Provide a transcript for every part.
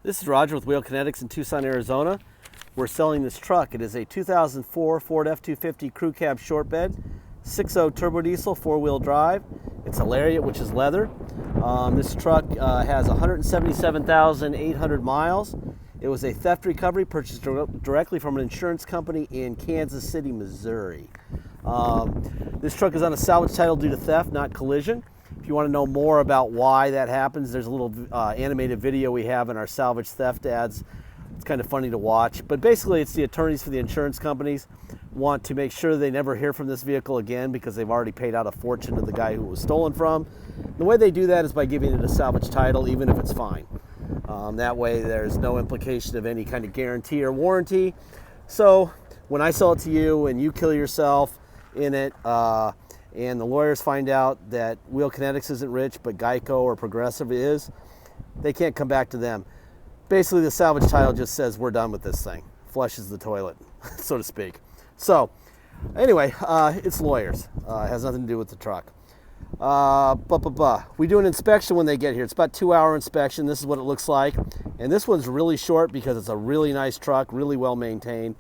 This is Roger with Wheel Kinetics in Tucson, Arizona. We're selling this truck. It is a 2004 Ford F250 crew cab short bed, 6.0 turbo diesel, four-wheel drive. It's a Lariat, which is leather. This truck has 177,800 miles. It was a theft recovery purchased directly from an insurance company in Kansas City, Missouri. This truck is on a salvage title due to theft, not collision. If you want to know more about why that happens, there's a little animated video we have in our salvage theft ads. It's kind of funny to watch, but basically it's the attorneys for the insurance companies want to make sure they never hear from this vehicle again because they've already paid out a fortune to the guy who it was stolen from. The way they do that is by giving it a salvage title, even if it's fine. That way there's no implication of any kind of guarantee or warranty. So when I sell it to you and you kill yourself in it, and the lawyers find out that Wheel Kinetics isn't rich, but Geico or Progressive is, they can't come back to them. Basically, the salvage title just says we're done with this thing. Flushes the toilet, so to speak. So, anyway, it's lawyers. It has nothing to do with the truck. We do an inspection when they get here. It's about a 2-hour inspection. This is what it looks like. And this one's really short because it's a really nice truck, really well maintained.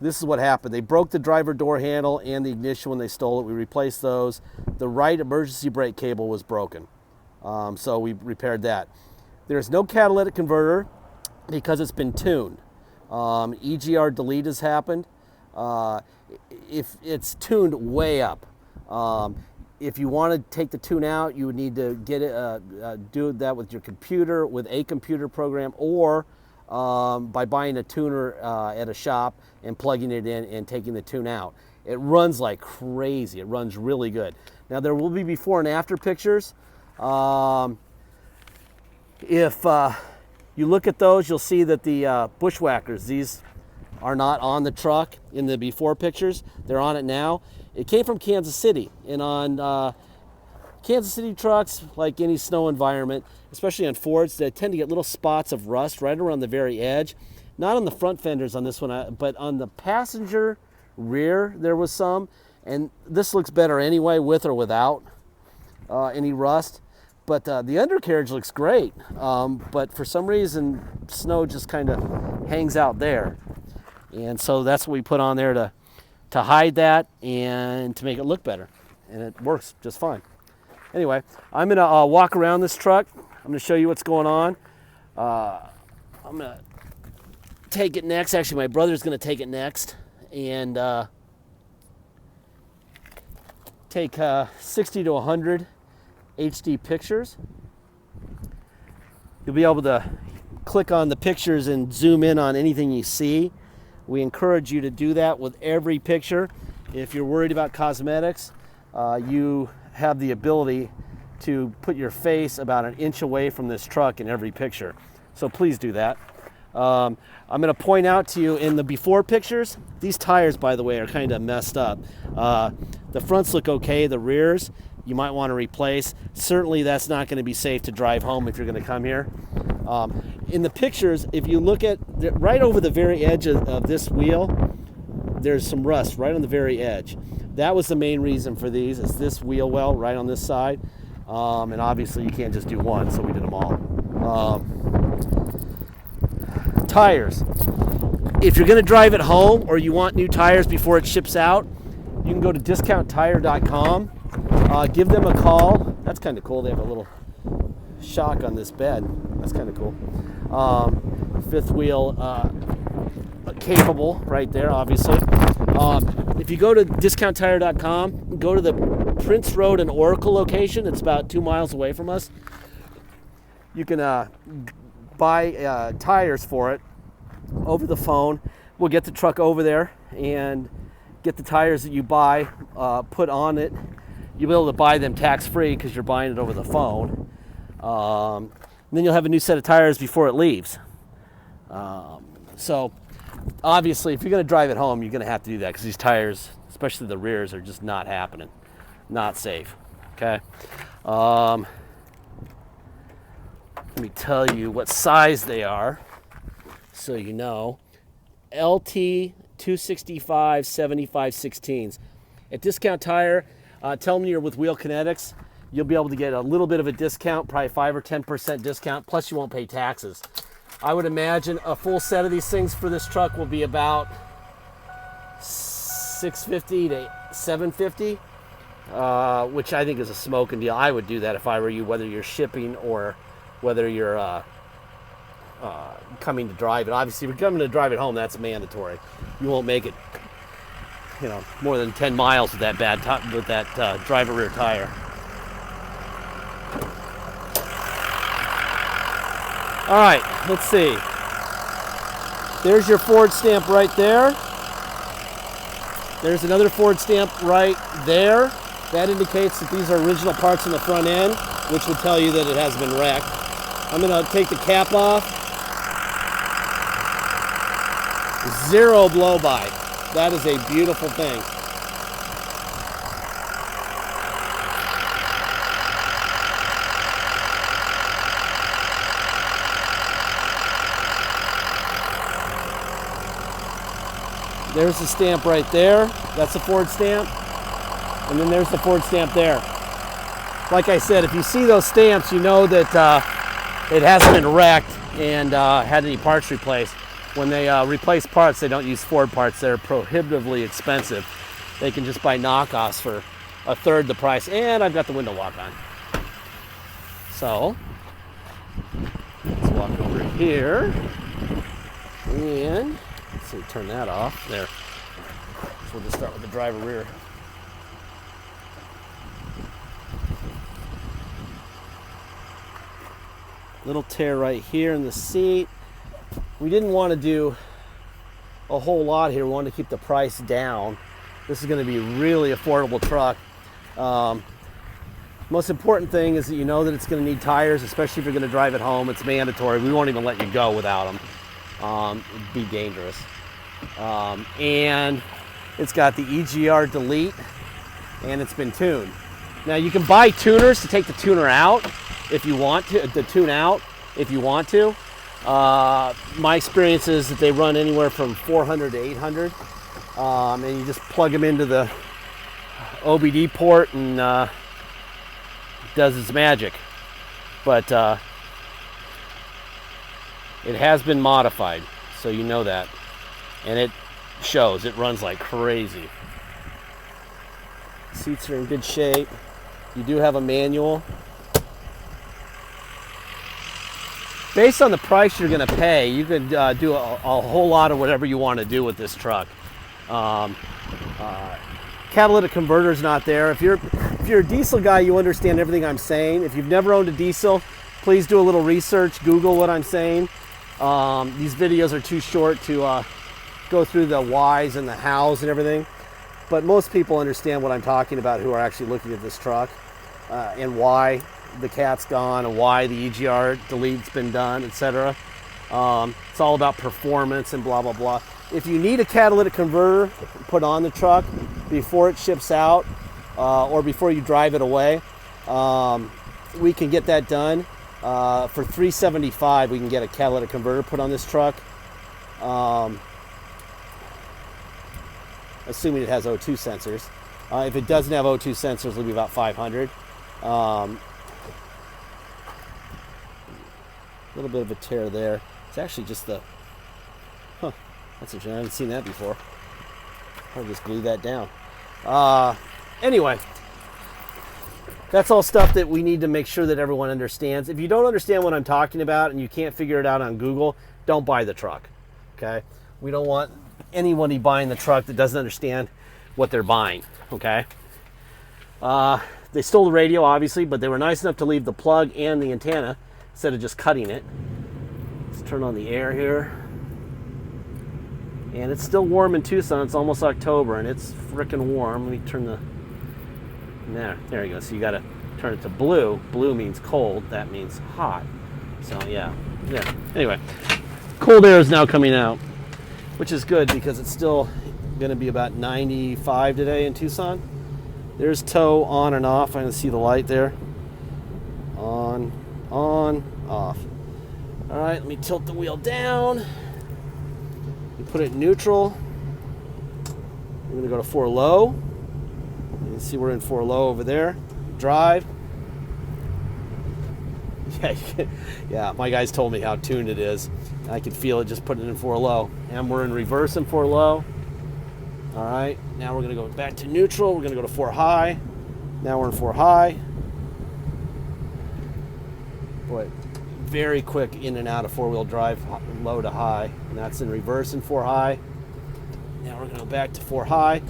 This is what happened. They broke the driver door handle and the ignition when they stole it. We replaced those. The right emergency brake cable was broken. So we repaired that. There's no catalytic converter because it's been tuned. EGR delete has happened. If it's tuned way up. If you want to take the tune out, you would need to get it, do that with your computer, with a computer program, or by buying a tuner at a shop and plugging it in and taking the tune out. It runs like crazy. It runs really good. Now there will be before and after pictures. If you look at those, you'll see that the bushwhackers, these are not on the truck in the before pictures. They're on it now. It came from Kansas City, and on Kansas City trucks, like any snow environment, especially on Fords, they tend to get little spots of rust right around the very edge. Not on the front fenders on this one, but on the passenger rear there was some, and this looks better anyway with or without any rust. But the undercarriage looks great, but for some reason snow just kind of hangs out there. And so that's what we put on there to hide that and to make it look better, and it works just fine. Anyway, I'm gonna walk around this truck. I'm gonna show you what's going on. I'm gonna take it next. Actually, my brother's gonna take it next and take 60 to 100 HD pictures. You'll be able to click on the pictures and zoom in on anything you see. We encourage you to do that with every picture. If you're worried about cosmetics, you have the ability to put your face about an inch away from this truck in every picture. So please do that. I'm going to point out to you in the before pictures, these tires, by the way, are kind of messed up. The fronts look okay, the rears you might want to replace. Certainly that's not going to be safe to drive home if you're going to come here. In the pictures, if you look at right over the very edge of this wheel, there's some rust right on the very edge. That was the main reason for these, is this wheel well right on this side. And obviously you can't just do one, so we did them all. Tires. If you're going to drive it home or you want new tires before it ships out, you can go to discounttire.com. Give them a call. That's kind of cool. They have a little shock on this bed. That's kind of cool. Fifth wheel capable right there, obviously. If you go to discounttire.com, go to the Prince Road and Oracle location. It's about 2 miles away from us. You can buy tires for it over the phone. We'll get the truck over there and get the tires that you buy put on it. You'll be able to buy them tax-free because you're buying it over the phone. And then you'll have a new set of tires before it leaves. So obviously, if you're going to drive it home, you're going to have to do that because these tires, especially the rears, are just not happening. Not safe. Okay. Let me tell you what size they are so you know. LT 265 75/16s. At Discount Tire, tell them you're with Wheel Kinetics. You'll be able to get a little bit of a discount, probably 5 or 10% discount, plus you won't pay taxes. I would imagine a full set of these things for this truck will be about $650 to $750, which I think is a smoking deal. I would do that if I were you, whether you're shipping or whether you're coming to drive it. Obviously, if you're coming to drive it home, that's mandatory. You won't make it, you know, more than 10 miles with that driver rear tire. All right, let's see. There's your Ford stamp right there. There's another Ford stamp right there. That indicates that these are original parts on the front end, which would tell you that it has been wrecked. I'm gonna take the cap off. Zero blow-by. That is a beautiful thing. There's the stamp right there. That's a Ford stamp. And then there's the Ford stamp there. Like I said, if you see those stamps, you know that it hasn't been wrecked and had any parts replaced. When they replace parts, they don't use Ford parts. They're prohibitively expensive. They can just buy knockoffs for a third the price. And I've got the window lock on. So, let's walk over here. And let's see, turn that off. There. So we'll just start with the driver rear. Little tear right here in the seat. We didn't want to do a whole lot here. We wanted to keep the price down. This is going to be a really affordable truck. Most important thing is that you know that it's going to need tires, especially if you're going to drive it home. It's mandatory. We won't even let you go without them. It'd be dangerous. And it's got the EGR delete, and it's been tuned. Now you can buy tuners to take the tuner out if you want to, the tune out if you want to. My experience is that they run anywhere from 400 to 800, and you just plug them into the OBD port and does its magic. But it has been modified, so you know that, and it shows. It runs like crazy. Seats are in good shape. You do have a manual. Based on the price you're going to pay, you could do a whole lot of whatever you want to do with this truck. Catalytic converter is not there. If you're a diesel guy, you understand everything I'm saying. If you've never owned a diesel, please do a little research. Google what I'm saying. These videos are too short to go through the whys and the hows and everything. But most people understand what I'm talking about who are actually looking at this truck and why the cat's gone and why the EGR delete's been done, etc. It's all about performance and blah, blah, blah. If you need a catalytic converter put on the truck before it ships out or before you drive it away, we can get that done. For $375, we can get a catalytic converter put on this truck. Assuming it has O2 sensors. If it doesn't have O2 sensors, it'll be about $500. A little bit of a tear there. It's actually just the, that's interesting. I haven't seen that before. I'll just glue that down. Anyway, that's all stuff that we need to make sure that everyone understands. If you don't understand what I'm talking about and you can't figure it out on Google, don't buy the truck, okay? We don't want anybody buying the truck that doesn't understand what they're buying, okay? They stole the radio, obviously, but they were nice enough to leave the plug and the antenna instead of just cutting it. Let's turn on the air here. And it's still warm in Tucson. It's almost October, and it's freaking warm. Let me turn the... There you go. So you got to turn it to blue. Blue means cold. That means hot. So, yeah. Anyway, cold air is now coming out, which is good because it's still going to be about 95 today in Tucson. There's tow on and off. I can see the light there. On, off. All right, let me tilt the wheel down. You put it in neutral. We're going to go to 4 low. You can see we're in 4 low over there. Drive. Yeah, my guys told me how tuned it is. I could feel it just putting it in 4 low. And we're in reverse in 4 low. All right, now we're gonna go back to neutral. We're gonna go to 4 high. Now we're in 4 high. Boy, very quick in and out of 4-wheel drive, low to high. And that's in reverse in 4 high. Now we're gonna go back to 4 high.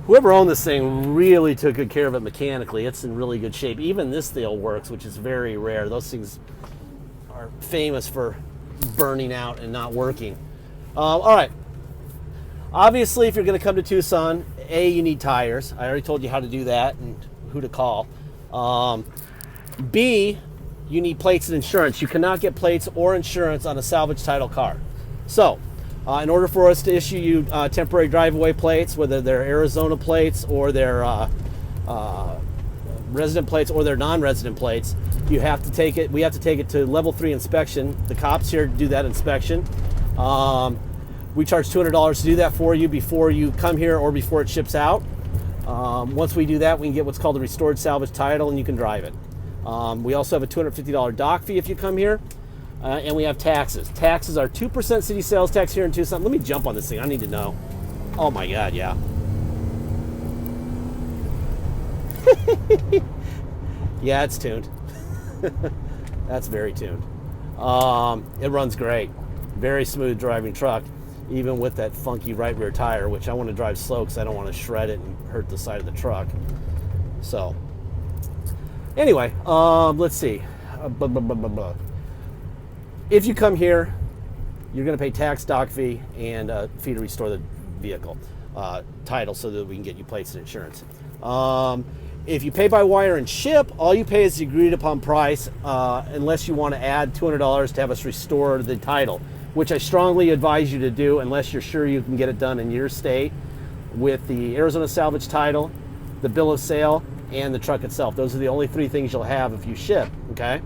Whoever owned this thing really took good care of it mechanically. It's in really good shape. Even this still works, which is very rare. Those things are famous for burning out and not working. All right. Obviously, if you're going to come to Tucson, A, you need tires. I already told you how to do that and who to call. B, you need plates and insurance. You cannot get plates or insurance on a salvage title car. So, in order for us to issue you temporary drive-away plates, whether they're Arizona plates or they're resident plates or they're non-resident plates, you have to take it. We have to take it to level 3 inspection. The cops here do that inspection. We charge $200 to do that for you before you come here or before it ships out. Once we do that, we can get what's called a restored salvage title, and you can drive it. We also have a $250 dock fee if you come here. And we have taxes. Taxes are 2% city sales tax here in Tucson. Let me jump on this thing. I need to know. Oh my God, yeah. Yeah, it's tuned. That's very tuned. It runs great. Very smooth driving truck, even with that funky right rear tire, which I want to drive slow because I don't want to shred it and hurt the side of the truck. So, anyway, let's see. If you come here, you're going to pay tax, dock fee, and fee to restore the vehicle title so that we can get you plates and insurance. If you pay by wire and ship, all you pay is the agreed upon price unless you want to add $200 to have us restore the title, which I strongly advise you to do unless you're sure you can get it done in your state with the Arizona salvage title, the bill of sale, and the truck itself. Those are the only 3 things you'll have if you ship, okay?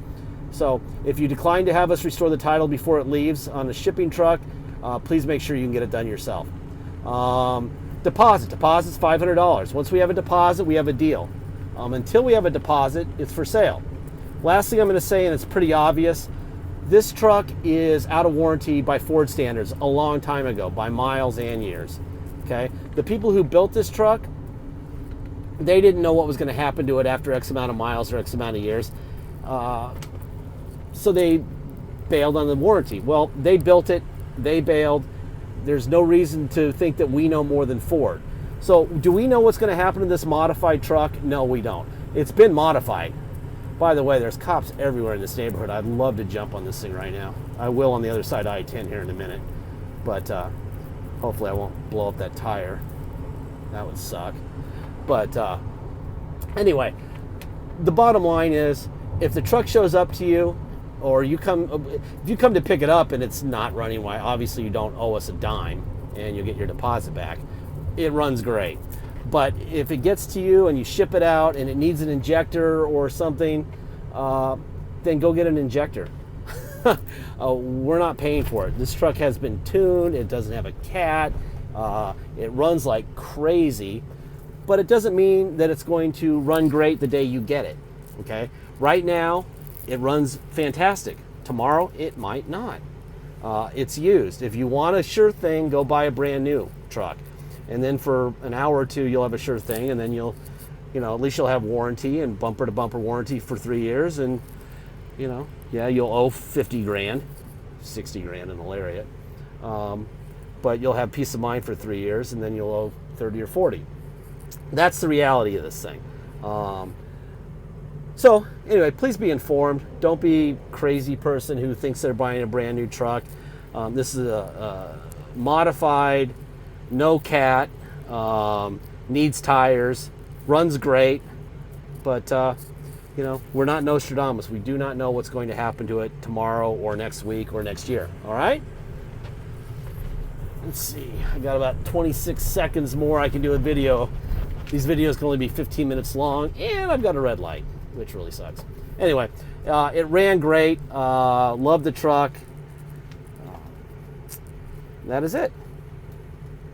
So if you decline to have us restore the title before it leaves on a shipping truck, please make sure you can get it done yourself. Deposit's $500. Once we have a deposit, we have a deal. Until we have a deposit, it's for sale. Last thing I'm going to say, and it's pretty obvious, this truck is out of warranty by Ford standards a long time ago, by miles and years. Okay, the people who built this truck, they didn't know what was going to happen to it after X amount of miles or X amount of years. So they bailed on the warranty. Well, they built it, they bailed. There's no reason to think that we know more than Ford. So do we know what's going to happen to this modified truck? No, we don't. It's been modified. By the way, there's cops everywhere in this neighborhood. I'd love to jump on this thing right now. I will on the other side of I-10 here in a minute. But hopefully I won't blow up that tire. That would suck. But anyway, the bottom line is, if the truck shows up to you, or if you come to pick it up and it's not running, why obviously you don't owe us a dime and you'll get your deposit back. It runs great. But if it gets to you and you ship it out and it needs an injector or something, then go get an injector. We're not paying for it. This truck has been tuned. It doesn't have a cat. It runs like crazy, but it doesn't mean that it's going to run great the day you get it. Okay? Right now, it runs fantastic. Tomorrow, it might not. It's used. If you want a sure thing, go buy a brand new truck. And then for an hour or two, you'll have a sure thing, and then at least you'll have warranty and bumper to bumper warranty for 3 years. And, yeah, you'll owe 50 grand, 60 grand in the Lariat. But you'll have peace of mind for 3 years, and then you'll owe 30 or 40. That's the reality of this thing. So anyway, please be informed. Don't be a crazy person who thinks they're buying a brand new truck. This is a modified, no cat, needs tires, runs great, but we're not Nostradamus. We do not know what's going to happen to it tomorrow or next week or next year. All right? Let's see. I got about 26 seconds more I can do a video. These videos can only be 15 minutes long, and I've got a red light, which really sucks. Anyway, it ran great. Loved the truck. That is it.